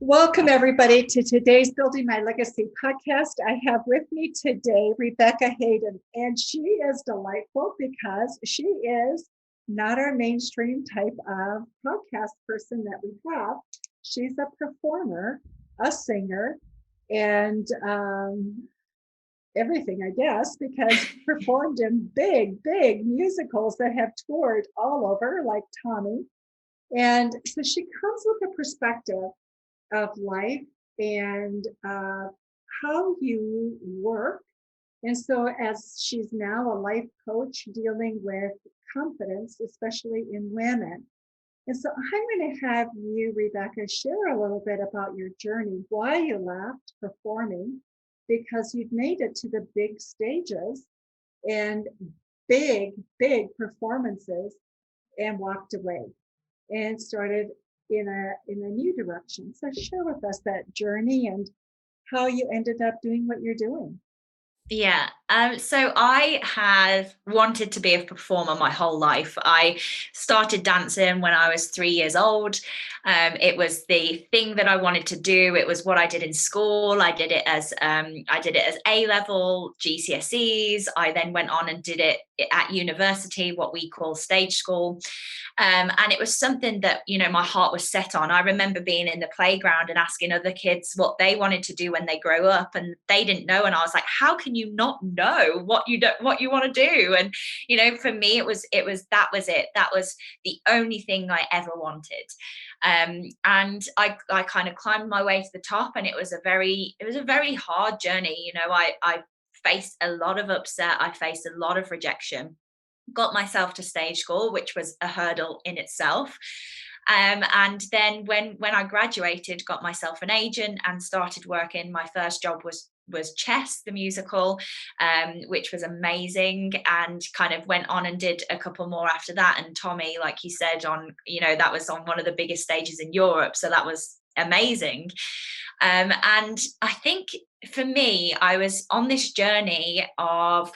Welcome, everybody, to today's Building My Legacy podcast. I have with me today Rebecca Haydon, and she is delightful because she is not our mainstream type of podcast person that we have. She's a performer, a singer, and everything, I guess, because she performed in big musicals that have toured all over, like Tommy. And so she comes with a perspective of life and how you work. And so, as she's now a life coach dealing with confidence, especially in women. And so, I'm going to have you, Rebecca, share a little bit about your journey, why you left performing, because you've made it to the big stages and big performances and walked away and started in a new direction. So share with us that journey and how you ended up doing what you're doing. Yeah. So I have wanted to be a performer my whole life. I started dancing when I was 3 years old. It was the thing that I wanted to do. It was what I did in school. I did it as A level, GCSEs. I then went on and did it at university, what we call stage school. And it was something that, my heart was set on. I remember being in the playground and asking other kids what they wanted to do when they grow up, and they didn't know. And I was like, how can you not know what you want to do? And, for me, that was it. That was the only thing I ever wanted. And I kind of climbed my way to the top, and it was a very hard journey. I faced a lot of upset. I faced a lot of rejection, got myself to stage school, which was a hurdle in itself. And then when I graduated, got myself an agent and started working. My first job was Chess, the musical, which was amazing, and kind of went on and did a couple more after that. And Tommy, like you said, that was on one of the biggest stages in Europe, so that was amazing. And I think for me, I was on this journey of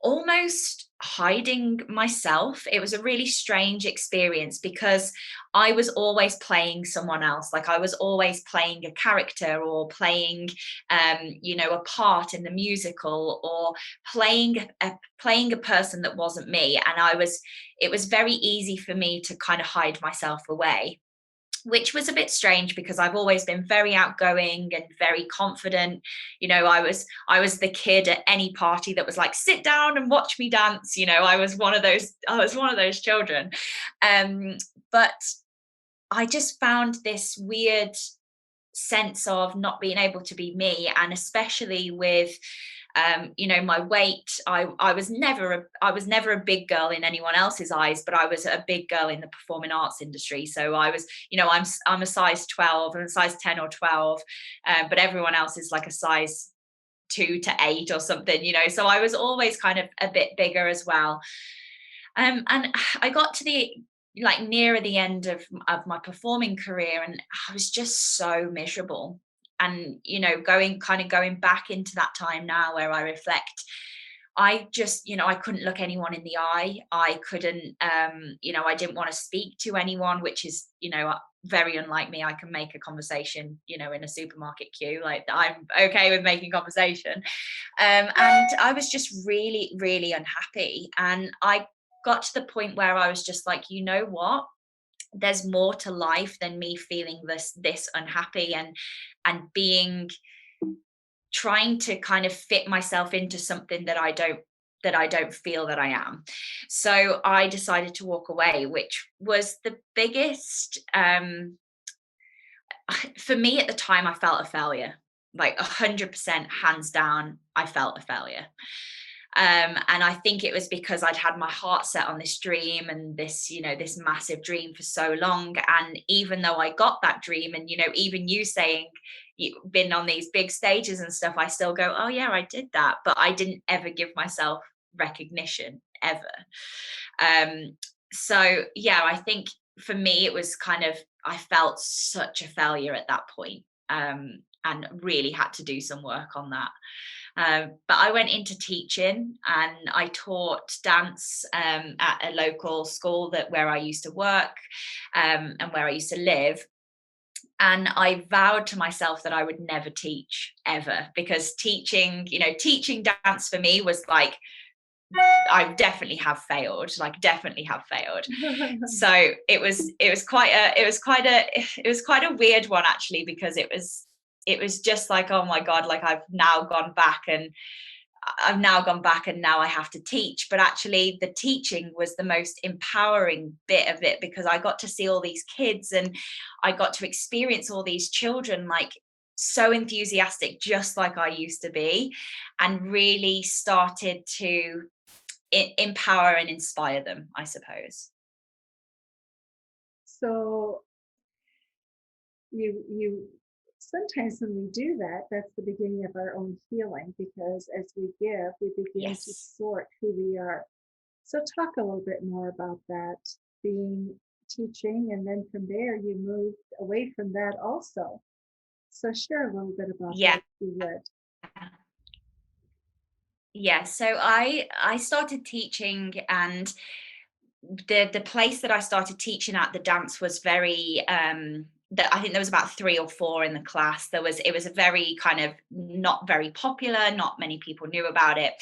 almost hiding myself. It was a really strange experience because I was always playing someone else. Like, I was always playing a character, or playing a part in the musical, or playing a person that wasn't me. And it was very easy for me to kind of hide myself away, which was a bit strange because I've always been very outgoing and very confident. I was the kid at any party that was like, sit down and watch me dance. I was one of those children. But I just found this weird sense of not being able to be me, and especially with my weight. I was never a big girl in anyone else's eyes, but I was a big girl in the performing arts industry. So I was, I'm a size 12, I'm a size 10 or 12, but everyone else is like a size 2 to 8 or something. So I was always kind of a bit bigger as well. And I got to the like nearer the end of my performing career, and I was just so miserable. And going back into that time now where I reflect, I just, I couldn't look anyone in the eye. I couldn't, I didn't want to speak to anyone, which is, very unlike me. I can make a conversation, in a supermarket queue. Like, I'm okay with making conversation. And I was just really, really unhappy. And I got to the point where I was just like, you know what? There's more to life than me feeling this unhappy, and trying to kind of fit myself into something that I don't feel that I am. So I decided to walk away, which was the biggest, for me at the time. I felt a failure, like 100%, hands down. I felt a failure. And I think it was because I'd had my heart set on this dream, and this massive dream for so long. And even though I got that dream, and, even you saying you've been on these big stages and stuff, I still go, oh yeah, I did that. But I didn't ever give myself recognition, ever. So yeah, I think for me, it was kind of, I felt such a failure at that point, and really had to do some work on that. But I went into teaching, and I taught dance at a local school where I used to work, and where I used to live. And I vowed to myself that I would never teach ever, because teaching dance for me was like, I definitely have failed, like definitely have failed. So it was quite a weird one actually, because it was just like, oh my God, like I've now gone back and now I have to teach. But actually, the teaching was the most empowering bit of it, because I got to see all these kids and I got to experience all these children, like so enthusiastic, just like I used to be, and really started to empower and inspire them, I suppose. So you sometimes when we do that, that's the beginning of our own healing, because as we give, we begin to Yes. sort who we are. So talk a little bit more about that, being teaching, and then from there you moved away from that also. So share a little bit about that Yeah. if you would. Yeah. So I started teaching, and the place that I started teaching at, the dance was very that I think there was about 3 or 4 in the class. It was a very kind of not very popular, not many people knew about it.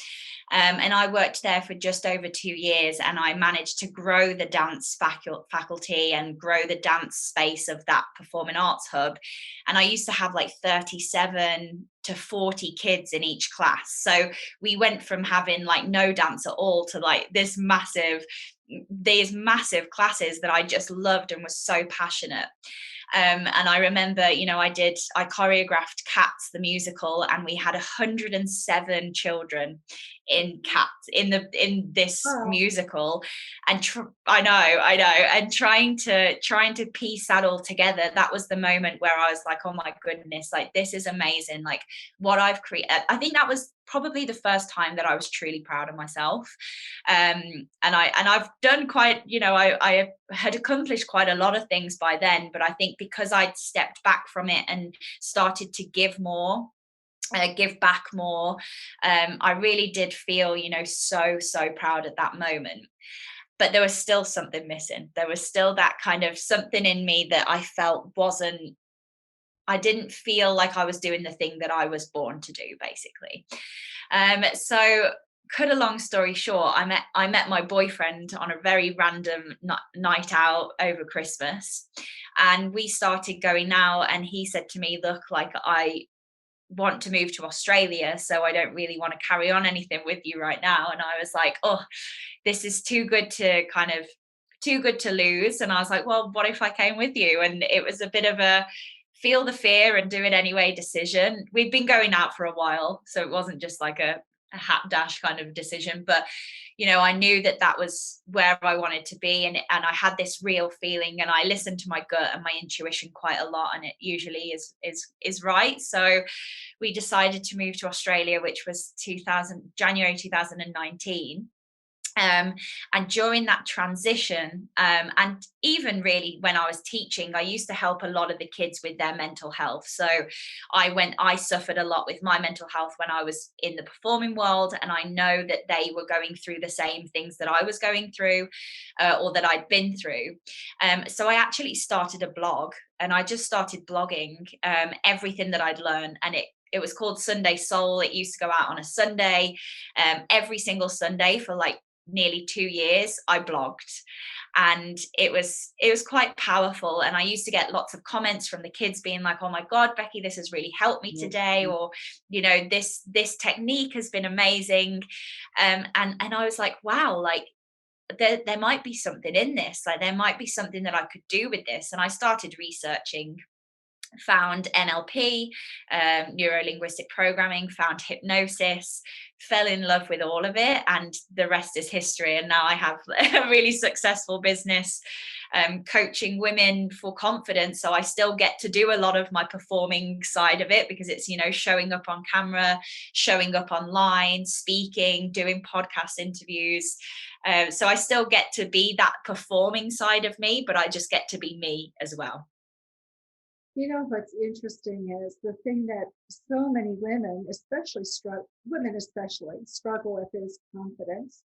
And I worked there for just over 2 years, and I managed to grow the dance faculty and grow the dance space of that performing arts hub. And I used to have like 37 to 40 kids in each class. So we went from having like no dance at all to like these massive classes that I just loved and was so passionate. And I remember, I choreographed Cats the musical, and we had 107 children in Cats in this Oh, musical, and I know, and trying to piece that all together. That was the moment where I was like, oh my goodness, like this is amazing, like what I've created. I think that was probably the first time that I was truly proud of myself. And I've done quite, I had accomplished quite a lot of things by then, but I think because I'd stepped back from it and started to give back more, I really did feel, so proud at that moment. But there was still something missing. There was still that kind of something in me that I felt wasn't, I didn't feel like I was doing the thing that I was born to do, basically. So cut a long story short, I met my boyfriend on a very random night out over Christmas, and we started going out. And he said to me, "Look, like I want to move to Australia, so I don't really want to carry on anything with you right now." And I was like, "Oh, this is too good to lose." And I was like, "Well, what if I came with you?" And it was a bit of a feel the fear and do it anyway decision. We'd been going out for a while, so it wasn't just like a hat dash kind of decision. But I knew that that was where I wanted to be, and I had this real feeling, and I listened to my gut and my intuition quite a lot, and it usually is right. So we decided to move to Australia, which was January 2019. um, and during that transition, and even really when I was teaching, I used to help a lot of the kids with their mental health. So I suffered a lot with my mental health when I was in the performing world, and I know that they were going through the same things that I was going through, or that I'd been through. So I actually started a blog, and I just started blogging everything that I'd learned, and it was called Sunday Soul. It used to go out on a Sunday. Every single Sunday for like nearly 2 years I blogged, and it was quite powerful. And I used to get lots of comments from the kids being like, "Oh my God, Becky, this has really helped me today," mhm. or this technique has been amazing. And I was like, wow, like there might be something in this, like there might be something that I could do with this. And I started researching, found NLP, neuro linguistic programming, found hypnosis, fell in love with all of it, and the rest is history. And now I have a really successful business, coaching women for confidence. So I still get to do a lot of my performing side of it, because it's, showing up on camera, showing up online, speaking, doing podcast interviews. So I still get to be that performing side of me, but I just get to be me as well. You know what's interesting is the thing that so many women, especially struggle with is confidence.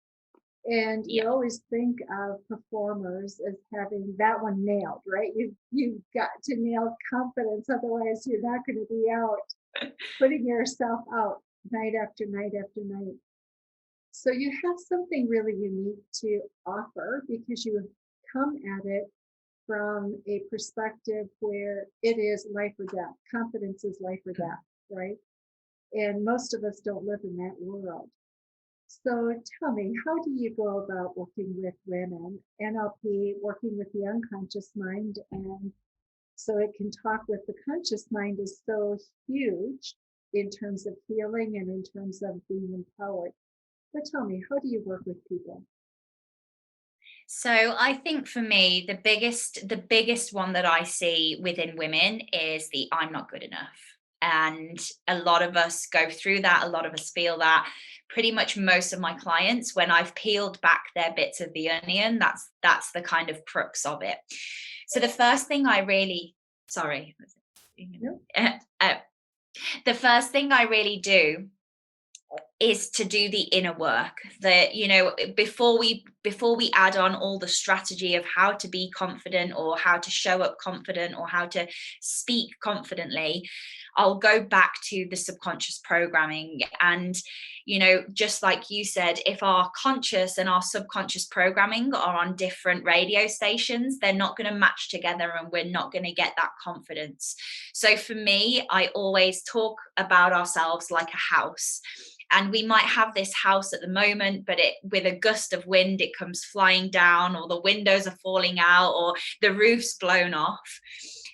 And Yeah. you always think of performers as having that one nailed, right? You've got to nail confidence, otherwise you're not going to be out putting yourself out night after night after night. So you have something really unique to offer because you come at it from a perspective where it is life or death. Confidence is life or death, right? And most of us don't live in that world. So tell me, how do you go about working with women, NLP, working with the unconscious mind? And so it can talk with the conscious mind is so huge in terms of healing and in terms of being empowered. But tell me, how do you work with people? So I think for me, the biggest one that I see within women is the I'm not good enough. And a lot of us go through that, a lot of us feel that. Pretty much most of my clients, when I've peeled back their bits of the onion, that's the kind of crux of it. So the first thing I really sorry. Yeah. uh, the first thing I really do is to do the inner work, that before we add on all the strategy of how to be confident or how to show up confident or how to speak confidently. I'll go back to the subconscious programming. And just like you said, if our conscious and our subconscious programming are on different radio stations, they're not going to match together and we're not going to get that confidence. So for me, I always talk about ourselves like a house, and we might have this house at the moment, but it with a gust of wind it comes flying down, or the windows are falling out, or the roof's blown off.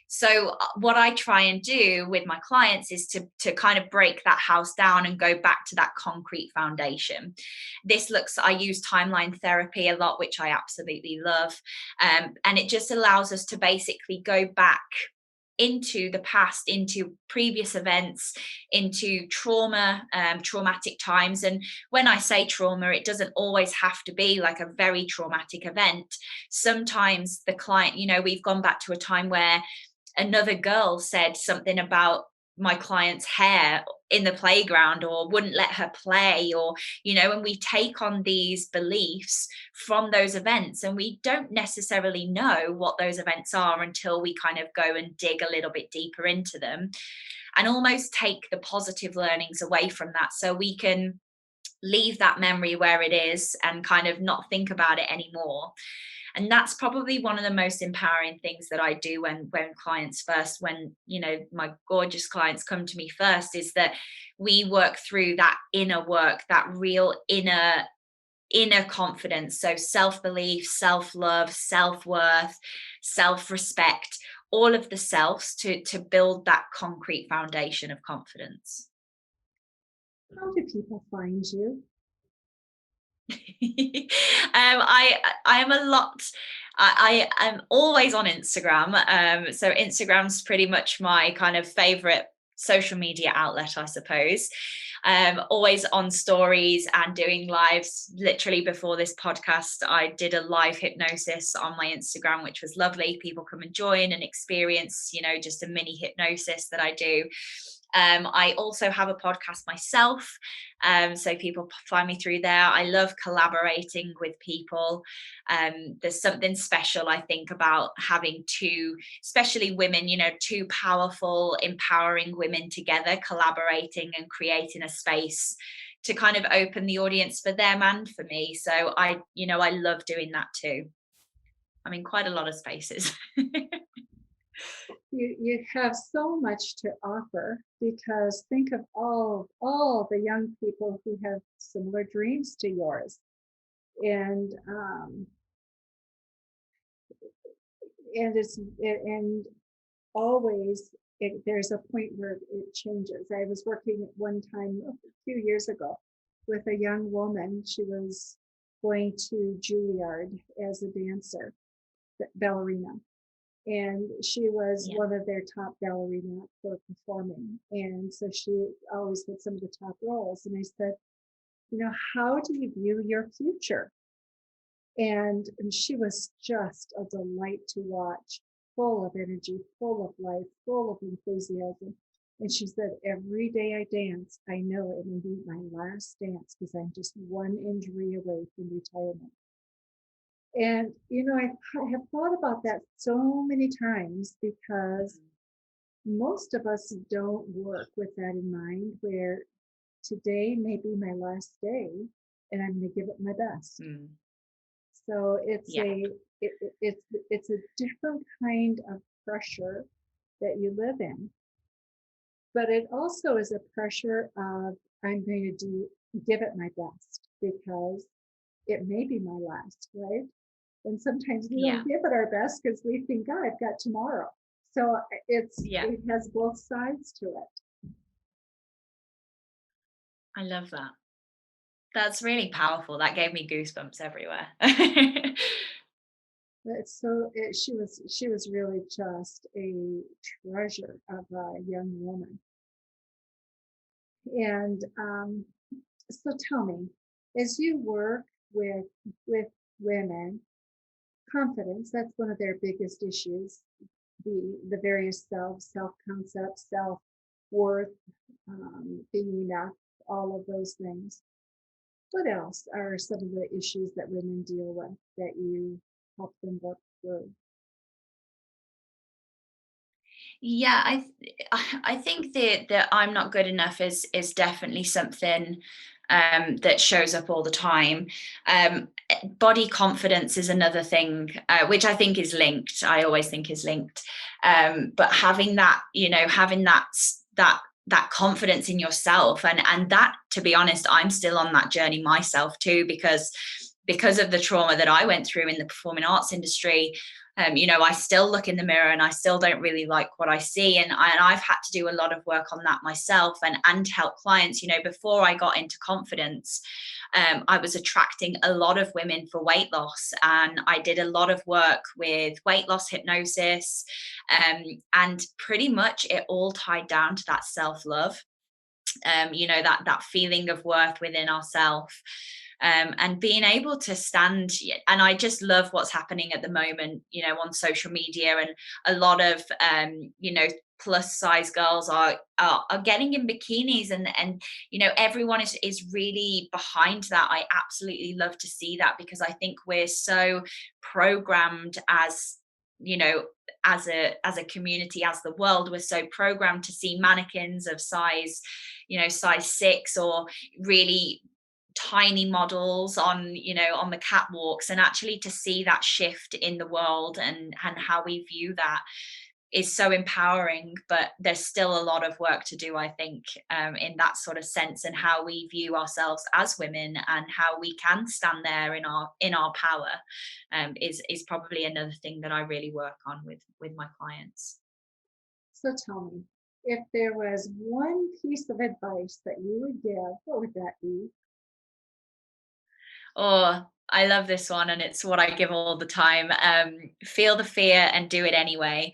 So what I try and do with my clients is to kind of break that house down and go back to that concrete foundation. I use timeline therapy a lot, which I absolutely love. And it just allows us to basically go back into the past, into previous events, into trauma, traumatic times. And when I say trauma, it doesn't always have to be like a very traumatic event. Sometimes the client, we've gone back to a time where another girl said something about my client's hair in the playground, or wouldn't let her play, or and we take on these beliefs from those events, and we don't necessarily know what those events are until we kind of go and dig a little bit deeper into them and almost take the positive learnings away from that, so we can leave that memory where it is and kind of not think about it anymore. And that's probably one of the most empowering things that I do when clients first, when my gorgeous clients come to me first, is that we work through that inner work, that real inner confidence. So self-belief, self-love, self-worth, self-respect, all of the selves to build that concrete foundation of confidence. How do people find you? I am a lot. I am always on Instagram. So Instagram's pretty much my kind of favorite social media outlet, I suppose. Always on stories and doing lives. Literally before this podcast, I did a live hypnosis on my Instagram, which was lovely. People come and join and experience, just a mini hypnosis that I do. I also have a podcast myself, so people find me through there. I love collaborating with people. There's something special, I think, about having two, especially women, two powerful, empowering women together, collaborating and creating a space to kind of open the audience for them and for me. So I love doing that too. I'm in quite a lot of spaces. You have so much to offer because think of all the young people who have similar dreams to yours, and and always there's a point where it changes. I was working at one time a few years ago with a young woman. She was going to Juilliard as a dancer, ballerina, and she was Yeah. one of their top ballerina for performing, and so she always had some of the top roles. And I said, how do you view your future? And she was just a delight to watch, full of energy, full of life, full of enthusiasm. And she said, every day I dance, I know it may be my last dance because I'm just one injury away from retirement. And, I have thought about that so many times because most of us don't work with that in mind, where today may be my last day and I'm going to give it my best. Mm. So it's Yeah. it's a different kind of pressure that you live in, but it also is a pressure of I'm going to give it my best because it may be my last, right? And sometimes we Yeah. don't give it our best because we think, oh, I've got tomorrow. So Yeah. it has both sides to it. I love that. That's really powerful. That gave me goosebumps everywhere. It's so she was really just a treasure of a young woman. And so tell me, as you work with with women, confidence, that's one of their biggest issues. The various self concept, self worth, being enough, all of those things. What else are some of the issues that women deal with that you help them work through? Yeah, I think that I'm not good enough is definitely something that shows up all the time. Body confidence is another thing, which I think is linked. I always think is linked. But having that, having that confidence in yourself, and that, to be honest, I'm still on that journey myself too, because of the trauma that I went through in the performing arts industry. I still look in the mirror and I still don't really like what I see. And I've had to do a lot of work on that myself, and help clients. Before I got into confidence, I was attracting a lot of women for weight loss. And I did a lot of work with weight loss hypnosis. And pretty much it all tied down to that self-love, that feeling of worth within ourselves, and being able to stand. And I just love what's happening at the moment, on social media, and a lot of plus size girls are getting in bikinis, and everyone is really behind that. I absolutely love to see that, because I think we're so programmed as, you know as a community, as the world, we're so programmed to see mannequins of size 6, or really tiny models on the catwalks. And actually to see that shift in the world, and how we view that, is so empowering. But there's still a lot of work to do, I think, in that sort of sense, and how we view ourselves as women, and how we can stand there in our power, is probably another thing that I really work on with my clients. So tell me, if there was one piece of advice that you would give, what would that be? Oh, I love this one, and it's what I give all the time. Feel the fear and do it anyway.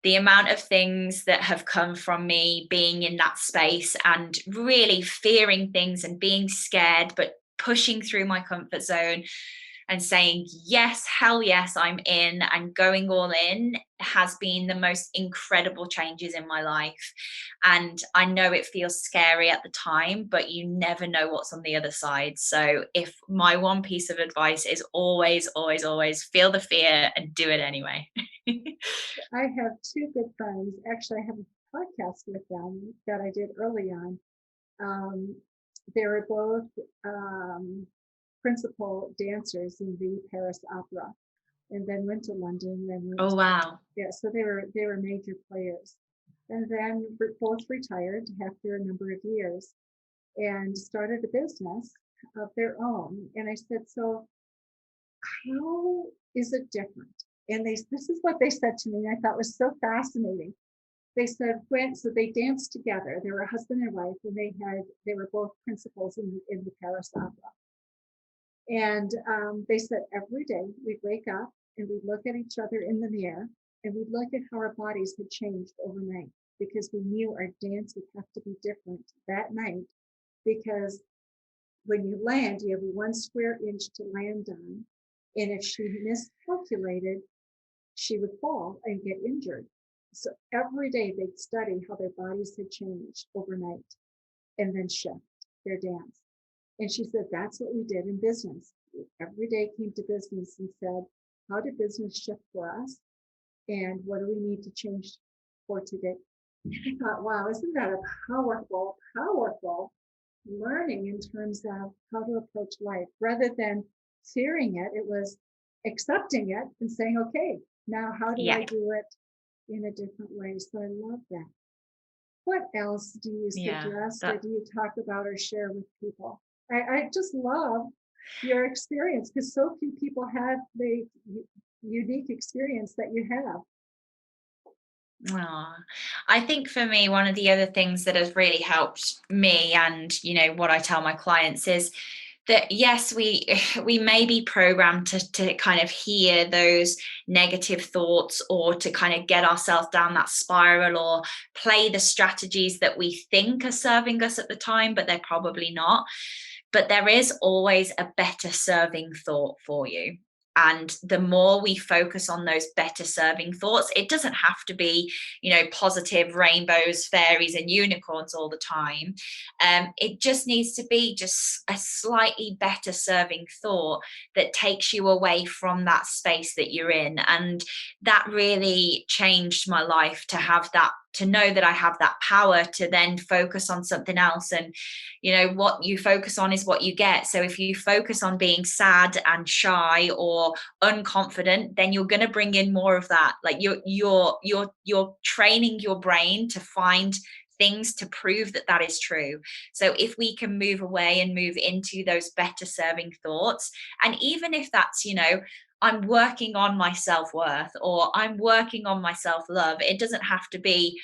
The amount of things that have come from me being in that space, and really fearing things and being scared, but pushing through my comfort zone and saying, yes, hell yes, I'm in, and going all in, has been the most incredible changes in my life. And I know it feels scary at the time, but you never know what's on the other side. So if my one piece of advice is always, always, always feel the fear and do it anyway. I have two good friends. Actually, I have a podcast with them that I did early on. Um, they were both principal dancers in the Paris Opera, and then went to London. Then Oh, went, wow. yeah. So they were major players, and then both retired after a number of years and started a business of their own. And I said, so how is it different? And this is what they said to me, and I thought was so fascinating. They said so they danced together. They were a husband and wife, and they were both principals in the Paris Opera. And they said every day we'd wake up and we'd look at each other in the mirror, and we'd look at how our bodies had changed overnight, because we knew our dance would have to be different that night, because when you land, you have 1 square inch to land on. And if she miscalculated, she would fall and get injured. So every day they'd study how their bodies had changed overnight and then shift their dance. And she said, that's what we did in business. Every day came to business and said, how did business shift for us? And what do we need to change for today? I thought, wow, isn't that a powerful, powerful learning in terms of how to approach life rather than fearing it? It was accepting it and saying, okay, now how do I Yeah. do it in a different way? So I love that. What else do you Yeah. suggest or That do you talk about or share with people? I just love your experience because so few people have the unique experience that you have. Aw. I think for me, one of the other things that has really helped me and, what I tell my clients is that yes, we we may be programmed to kind of hear those negative thoughts or to kind of get ourselves down that spiral or play the strategies that we think are serving us at the time, but they're probably not. But there is always a better serving thought for you. And the more we focus on those better serving thoughts, it doesn't have to be, positive rainbows, fairies, and unicorns all the time. It just needs to be just a slightly better serving thought that takes you away from that space that you're in. And that really changed my life to have that, to know that I have that power to then focus on something else. And what you focus on is what you get. So if you focus on being sad and shy or unconfident, then you're going to bring in more of that. Like you're training your brain to find things to prove that that is true. So if we can move away and move into those better serving thoughts, and even if that's, I'm working on my self-worth or I'm working on my self-love, it doesn't have to be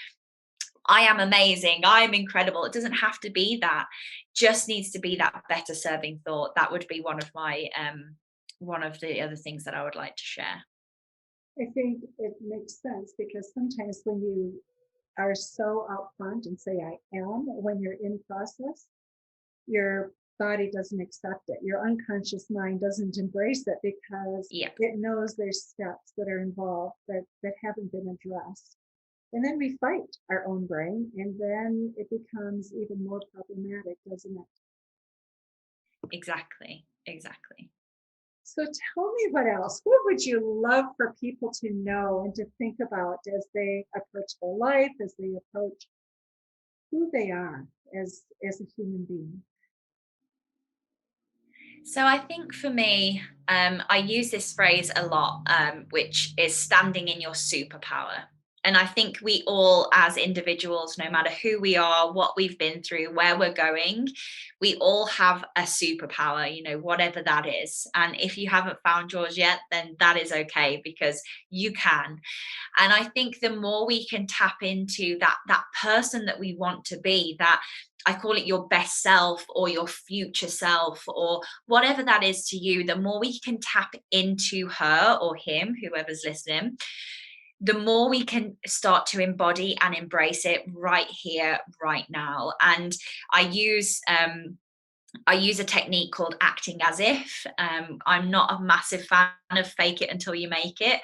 I am amazing, I'm incredible. It doesn't have to be that. Just needs to be that better serving thought. That would be one of the other things that I would like to share. I think it makes sense because sometimes when you are so out front and say, I am, when you're in process, your body doesn't accept it. Your unconscious mind doesn't embrace it because Yeah, it knows there's steps that are involved that haven't been addressed. And then we fight our own brain, and then it becomes even more problematic, doesn't it? exactly. Exactly. So tell me what else. What would you love for people to know and to think about as they approach their life, as they approach who they are as a human being? So I think for me, I use this phrase a lot, which is standing in your superpower. And I think we all, as individuals, no matter who we are, what we've been through, where we're going, we all have a superpower, whatever that is. And if you haven't found yours yet, then that is okay because you can. And I think the more we can tap into that person that we want to be, that I call it your best self or your future self or whatever that is to you, the more we can tap into her or him, whoever's listening, the more we can start to embody and embrace it right here, right now. And I use I use a technique called acting as if. I'm not a massive fan of fake it until you make it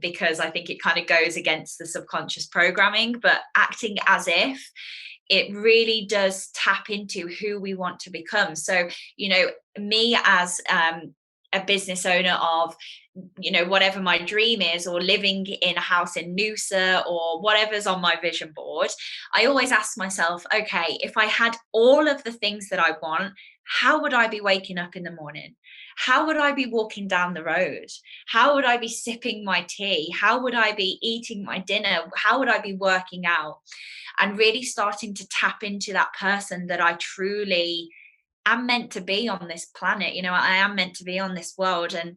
because I think it kind of goes against the subconscious programming. But acting as if, it really does tap into who we want to become. So, me as a business owner of whatever my dream is, or living in a house in Noosa, or whatever's on my vision board, I always ask myself, okay, if I had all of the things that I want, how would I be waking up in the morning? How would I be walking down the road? How would I be sipping my tea? How would I be eating my dinner? How would I be working out? And really starting to tap into that person that I truly am meant to be on this planet. I am meant to be on this world. And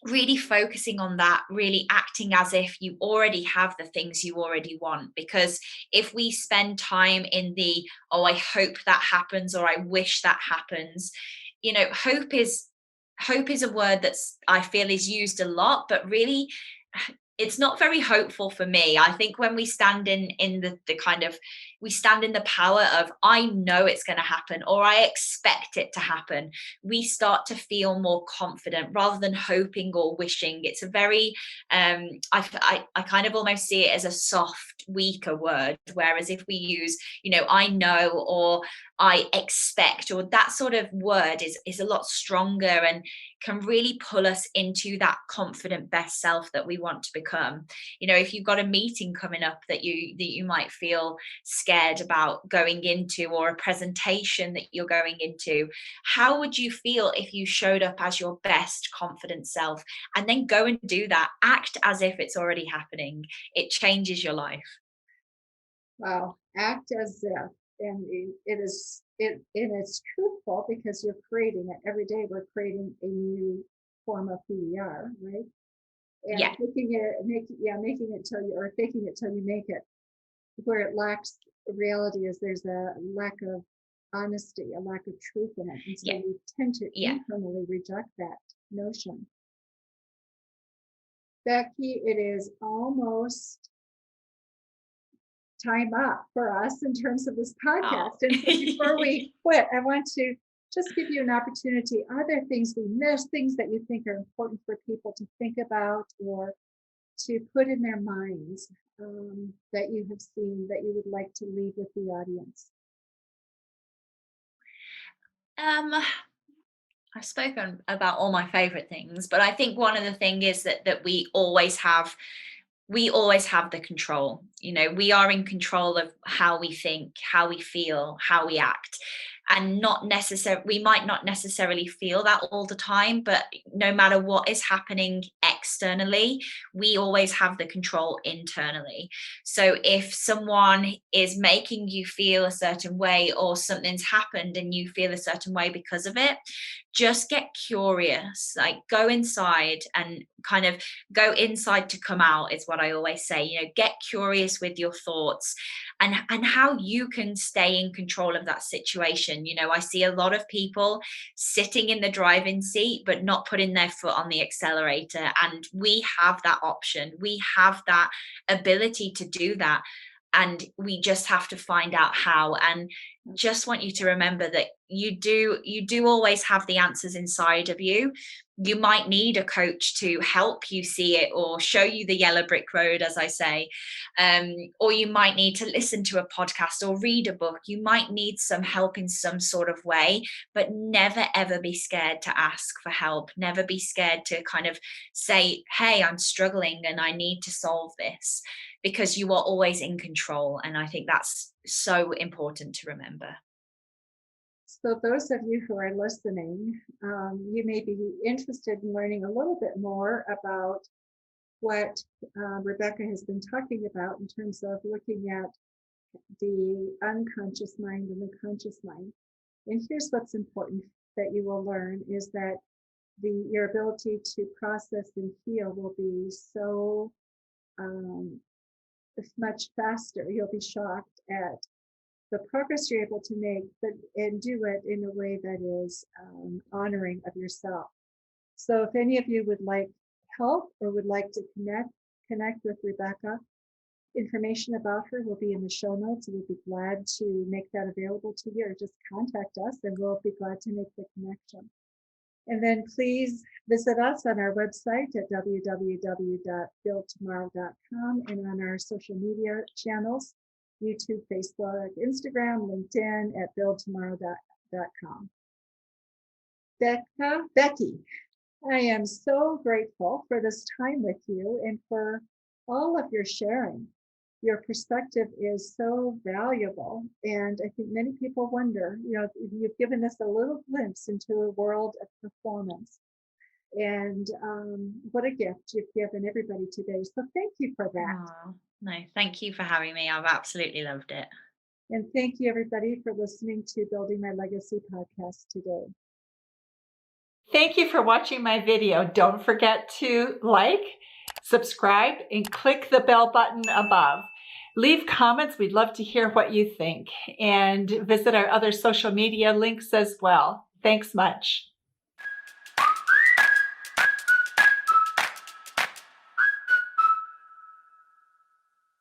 really focusing on that, really acting as if you already have the things you already want. Because if we spend time in the, oh, I hope that happens, or I wish that happens, hope is a word that's, I feel, is used a lot, but really it's not very hopeful for me. I think when we stand in the kind of, we stand in the power of, I know it's going to happen, or I expect it to happen. We start to feel more confident rather than hoping or wishing. It's a very, I kind of almost see it as a soft, weaker word. Whereas if we use, I know, or I expect, or that sort of word is a lot stronger and can really pull us into that confident best self that we want to become. If you've got a meeting coming up that you might feel scared about going into, or a presentation that you're going into, how would you feel if you showed up as your best confident self and then go and do that? Act as if it's already happening. It changes your life. Wow, act as if, and it's truthful, because you're creating it every day. We're creating a new form of who we are, right? And Yeah. making it till you, or faking it till you make it. Where it lacks reality is there's a lack of honesty, a lack of truth in it, and so we tend to internally reject that notion. Becky, it is almost time up for us in terms of this podcast. And so before we quit, I want to just give you an opportunity. Are there things we missed, things that you think are important for people to think about or to put in their minds, that you have seen that you would like to leave with the audience? I've spoken about all my favorite things, but I think one of the things is that we always have the control. We are in control of how we think, how we feel, how we act. And we might not necessarily feel that all the time, but no matter what is happening externally, we always have the control internally. So if someone is making you feel a certain way, or something's happened and you feel a certain way because of it, just get curious. Like, go inside, and kind of go inside to come out, is what I always say. Get curious with your thoughts, and how you can stay in control of that situation. I see a lot of people sitting in the driving seat but not putting their foot on the accelerator, and we have that option. We have that ability to do that, and we just have to find out how. And just want you to remember that you do always have the answers inside of you. You might need a coach to help you see it, or show you the yellow brick road, as I say, or you might need to listen to a podcast or read a book. You might need some help in some sort of way, but never ever be scared to ask for help. Never be scared to kind of say, hey, I'm struggling and I need to solve this, because you are always in control. And I think that's so important to remember. So those of you who are listening, you may be interested in learning a little bit more about what Rebecca has been talking about in terms of looking at the unconscious mind and the conscious mind. And here's what's important that you will learn is that your ability to process and heal will be so much faster. You'll be shocked at the progress you're able to make, and do it in a way that is honoring of yourself. So if any of you would like help or would like to connect with Rebecca, information about her will be in the show notes, and we'll be glad to make that available to you, or just contact us and we'll be glad to make the connection. And then please visit us on our website at www.buildtomorrow.com, and on our social media channels, YouTube, Facebook, Instagram, LinkedIn at buildtomorrow.com. Becky, I am so grateful for this time with you and for all of your sharing. Your perspective is so valuable, and I think many people wonder, you've given us a little glimpse into a world of performance, and what a gift you've given everybody today. So thank you for that. No, thank you for having me. I've absolutely loved it. And thank you, everybody, for listening to Building My Legacy podcast today. Thank you for watching my video. Don't forget to like, subscribe, and click the bell button above. Leave comments. We'd love to hear what you think. And visit our other social media links as well. Thanks much.